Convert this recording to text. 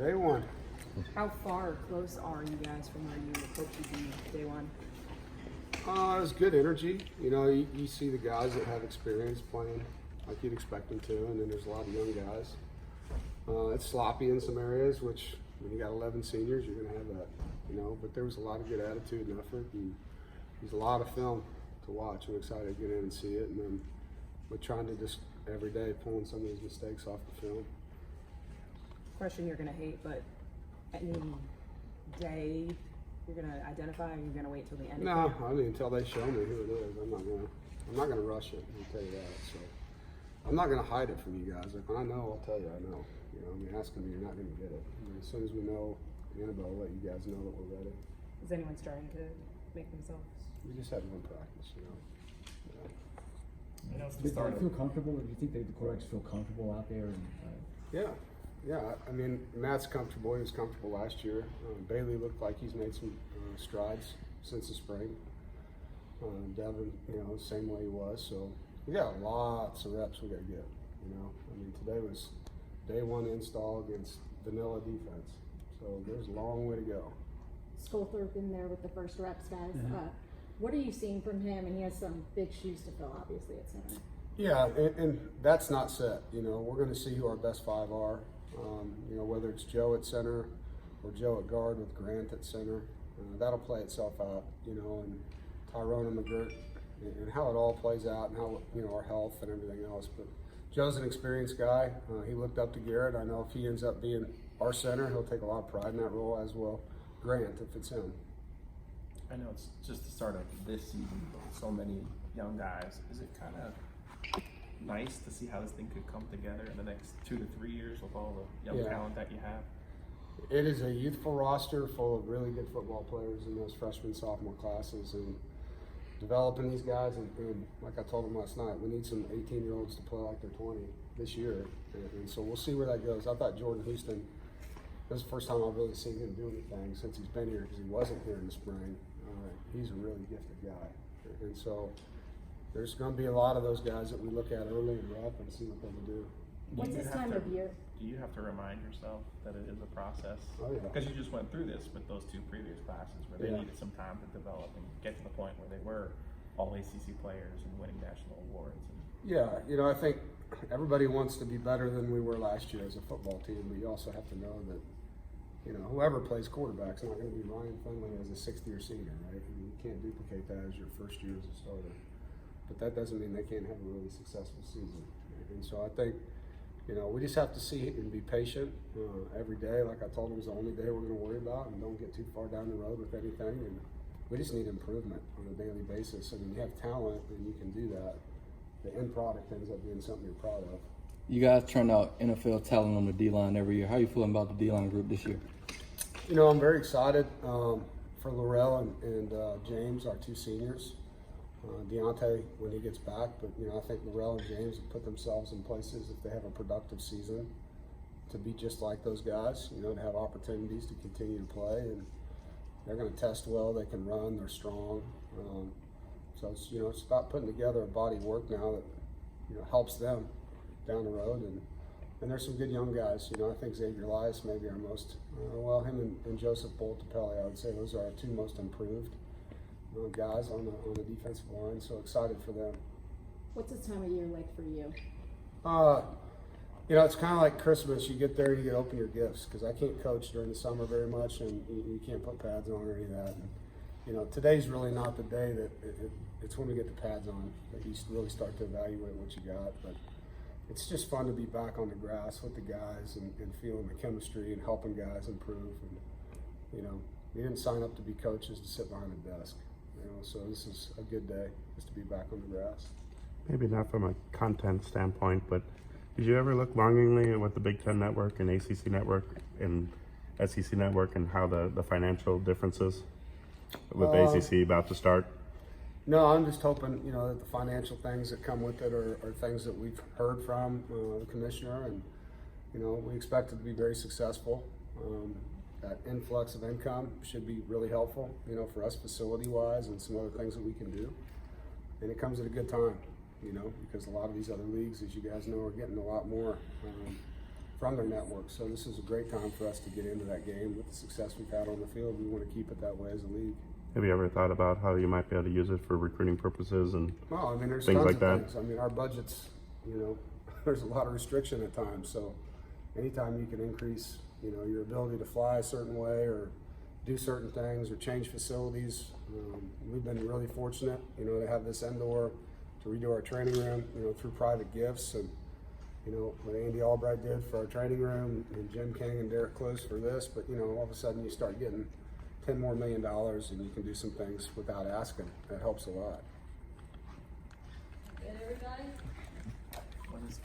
Day one. How far close are you guys from where you hoped to be day one? It was good energy. You know, you see the guys that have experience playing like you'd expect them to, and then there's a lot of young guys. It's sloppy in some areas, which when you got 11 seniors, you're going to have that, you know. But there was a lot of good attitude and effort, and there's a lot of film to watch. I'm excited to get in and see it, and then we're trying to just every day pulling some of these mistakes off the film. Question you're going to hate, but any day you're going to identify, or you're going to wait till the end? No, I mean until they show me who it is, I'm not gonna rush it. I'll tell you that. So I'm not gonna hide it from you guys. Like when I know, I'll tell you. I know. You know, I mean, asking me, you're not gonna get it. I mean, as soon as we know, I'll let you guys know that we're ready. Is anyone starting to make themselves? We just had one practice, you know. I know it's Do the you start of feel comfortable? Do you think that the quarterbacks feel comfortable out there? And, Yeah. I mean, Matt's comfortable. He was comfortable last year. Bailey looked like he's made some strides since the spring. Devin, you know, same way he was. So we got lots of reps we got to get. You know, I mean, today was day one install against vanilla defense. So there's a long way to go. Skolthorpe in there with the first reps, guys. What are you seeing from him? And he has some big shoes to fill, obviously, at center. Yeah, and that's not set. You know, we're going to see who our best five are. You know, whether it's Joe at center or Joe at guard with Grant at center, that'll play itself out. You know, and Tyrone and McGirt, and how it all plays out, and how, you know, our health and everything else. But Joe's an experienced guy. He looked up to Garrett. I know if he ends up being our center, he'll take a lot of pride in that role, as will Grant if it's him. I know it's just the start of this season, but so many young guys. Is it kind of nice to see how this thing could come together in the next 2 to 3 years with all the young talent that you have? It is a youthful roster full of really good football players in those freshman, sophomore classes, and developing these guys. And like I told them last night, we need some 18-year-olds to play like they're 20 this year. And so we'll see where that goes. I thought Jordan Houston, this is the first time I've really seen him do anything since he's been here, because he wasn't here in the spring. He's a really gifted guy. And so there's going to be a lot of those guys that we look at early and rep and see what they can do. What's this time of year? Do you have to remind yourself that it is a process? Oh, yeah. Because you just went through this with those 2 previous classes where they needed some time to develop and get to the point where they were all ACC players and winning national awards. Yeah, you know, I think everybody wants to be better than we were last year as a football team, but you also have to know that, you know, whoever plays quarterback's not going to be Ryan Finley as a 6th-year senior, right? I mean, you can't duplicate that as your first year as a starter. But that doesn't mean they can't have a really successful season. And so I think, you know, we just have to see and be patient every day. Like I told them, it's the only day we're going to worry about, and don't get too far down the road with anything. And we just need improvement on a daily basis. I mean, you have talent and you can do that. The end product ends up being something you're proud of. You guys turn out NFL talent on the D-line every year. How are you feeling about the D-line group this year? You know, I'm very excited for Laurel and James, our 2 seniors. Deontay when he gets back, but you know, I think Laurel and James have put themselves in places, if they have a productive season, to be just like those guys. You know, to have opportunities to continue to play, and they're going to test well. They can run. They're strong. So it's, you know, it's about putting together a body of work now that, you know, helps them down the road. And there's some good young guys. You know, I think Xavier Elias maybe our most him and Joseph Boltapelli, I would say those are our 2 most improved guys on the defensive line, so excited for them. What's this time of year like for you? You know, it's kind of like Christmas. You get there and you get to open your gifts, because I can't coach during the summer very much, and you can't put pads on or any of that. And, you know, today's really not the day that it's when we get the pads on that you really start to evaluate what you got. But it's just fun to be back on the grass with the guys and feeling the chemistry and helping guys improve. And, you know, we didn't sign up to be coaches to sit behind a desk. You know, so this is a good day just to be back on the grass. Maybe not from a content standpoint, but did you ever look longingly at what the Big Ten Network and ACC Network and SEC Network and how the financial differences with ACC about to start? No, I'm just hoping, you know, that the financial things that come with it are things that we've heard from the commissioner, and, you know, we expect it to be very successful. That influx of income should be really helpful, you know, for us facility-wise and some other things that we can do. And it comes at a good time, you know, because a lot of these other leagues, as you guys know, are getting a lot more from their network. So this is a great time for us to get into that game. With the success we've had on the field, we want to keep it that way as a league. Have you ever thought about how you might be able to use it for recruiting purposes and Well, I mean, there's things tons like of that? things. I mean, our budgets, you know, there's a lot of restriction at times. So anytime you can increase, you know, your ability to fly a certain way or do certain things or change facilities, we've been really fortunate, you know, to have this indoor, to redo our training room, you know, through private gifts, and you know what Andy Albright did for our training room, and Jim King and Derek Close for this. But you know, all of a sudden you start getting $10 more million, and you can do some things without asking. That helps a lot. Good, everybody?